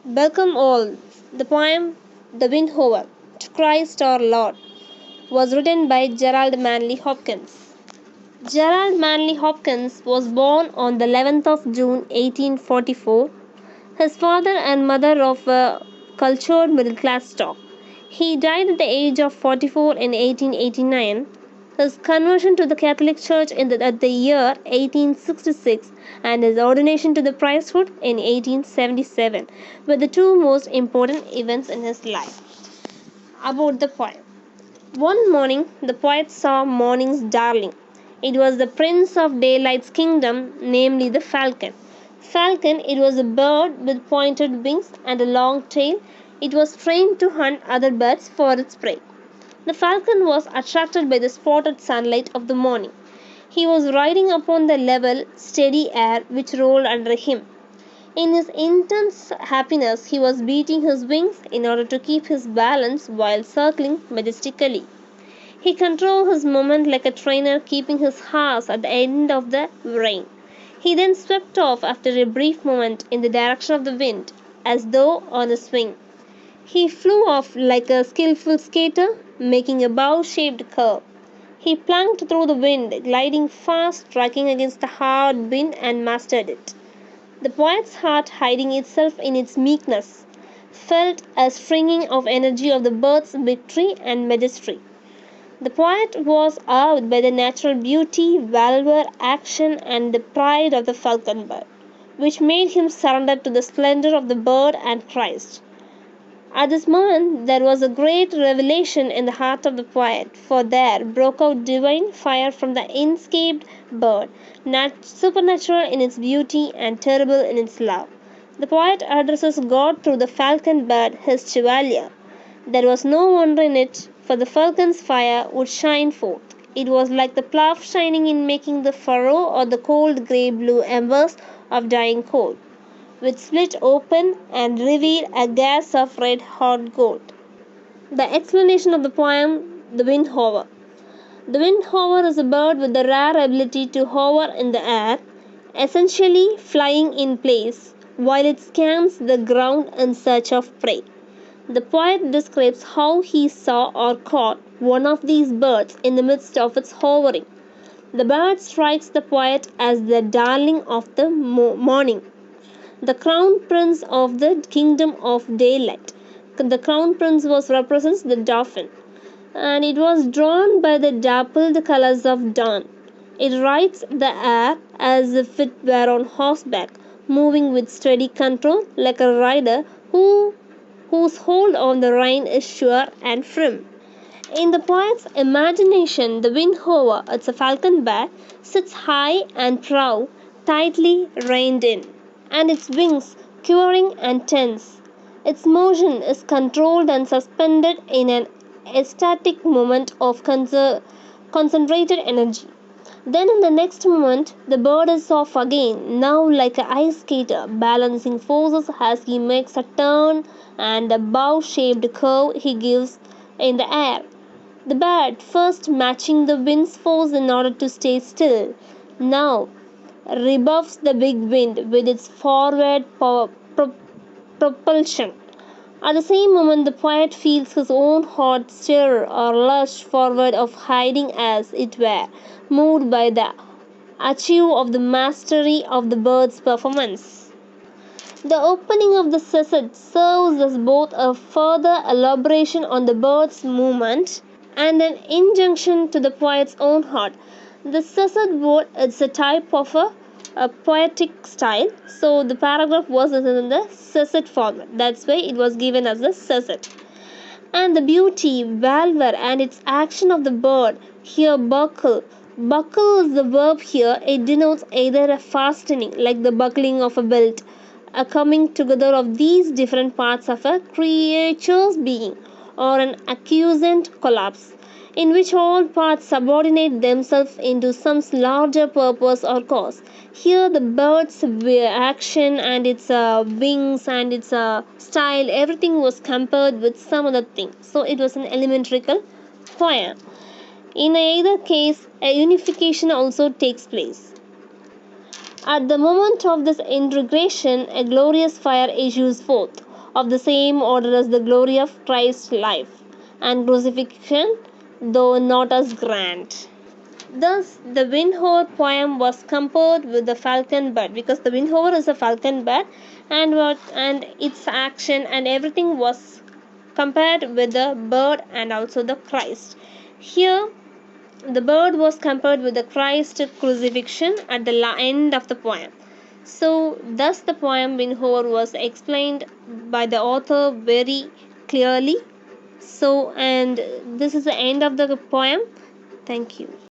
Welcome all. The poem The Windhover to Christ our Lord was written by Gerard Manley Hopkins. Gerard Manley Hopkins was born on the 11th of June 1844. His father and mother of a cultured middle class stock. He died at the age of 44 in 1889. His conversion to the Catholic Church at the year 1866 and his ordination to the priesthood in 1877 were the two most important events in his life. About the poem. One morning, the poet saw morning's darling. It was the prince of daylight's kingdom, namely the falcon. Falcon, it was a bird with pointed wings and a long tail. It was trained to hunt other birds for its prey. The falcon was attracted by the spotted sunlight of the morning. He was riding upon the level, steady air which rolled under him. In his intense happiness, he was beating his wings in order to keep his balance while circling majestically. He controlled his movement like a trainer keeping his horse at the end of the rein. He then swept off after a brief moment in the direction of the wind, as though on a swing. He flew off like a skillful skater, making a bow-shaped curve. He plunged through the wind, gliding fast, striking against the hard wind, and mastered it. The poet's heart, hiding itself in its meekness, felt a springing of energy of the bird's victory and majesty. The poet was awed by the natural beauty, valor, action, and the pride of the falcon bird, which made him surrender to the splendor of the bird and Christ. At this moment there was a great revelation in the heart of the poet, for there broke out divine fire from the inscaped bird, supernatural in its beauty and terrible in its love. The poet addresses God through the falcon bird, his chevalier. There was no wonder in it, for the falcon's fire would shine forth. It was like the plough shining in making the furrow or the cold grey-blue embers of dying coal, which split open and revealed a gas of red-hot gold. The explanation of the poem The Windhover. The windhover is a bird with the rare ability to hover in the air, essentially flying in place, while it scans the ground in search of prey. The poet describes how he saw or caught one of these birds in the midst of its hovering. The bird strikes the poet as the darling of the morning, the crown prince of the kingdom of daylight. The crown prince was represents the dauphin, and it was drawn by the dappled colors of dawn. It rides the air as if it were on horseback, moving with steady control like a rider whose hold on the rein is sure and firm. In the poet's imagination, the windhover, it's a falcon bird, sits high and proud, tightly reined in, and its wings quivering and tense. Its motion is controlled and suspended in an ecstatic moment of concentrated energy. Then, in the next moment, the bird is off again, now like an ice skater, balancing forces as he makes a turn and the bow shaped curve he gives in the air. The bird, first matching the wind's force in order to stay still, now rebuffs the big wind with its forward propulsion. At the same moment, the poet feels his own heart stir or lurch forward of hiding as it were, moved by the achieve of the mastery of the bird's performance. The opening of the sestet serves as both a further elaboration on the bird's movement and an injunction to the poet's own heart. The sestet word is a type of a poetic style, so the paragraph was in the sestet format. That's why it was given as the sestet. And the beauty, valor, and its action of the bird here buckle. Buckle is the verb here. It denotes either a fastening, like the buckling of a belt, a coming together of these different parts of a creature's being, or an acquiescent collapse, in which all parts subordinate themselves into some larger purpose or cause. Here, the bird's action and its wings and its style, everything was compared with some other thing. So, it was an elementary poem. In either case, a unification also takes place. At the moment of this integration, a glorious fire issues forth. of the same order as the glory of Christ's life and crucifixion, though not as grand. Thus, the Windhover poem was compared with the falcon bird because the Windhover is a falcon bird, and its action and everything was compared with the bird and also the Christ. Here, the bird was compared with the Christ crucifixion at the end of the poem. So, thus the poem Windhover was explained by the author very clearly. So, and this is the end of the poem. Thank you.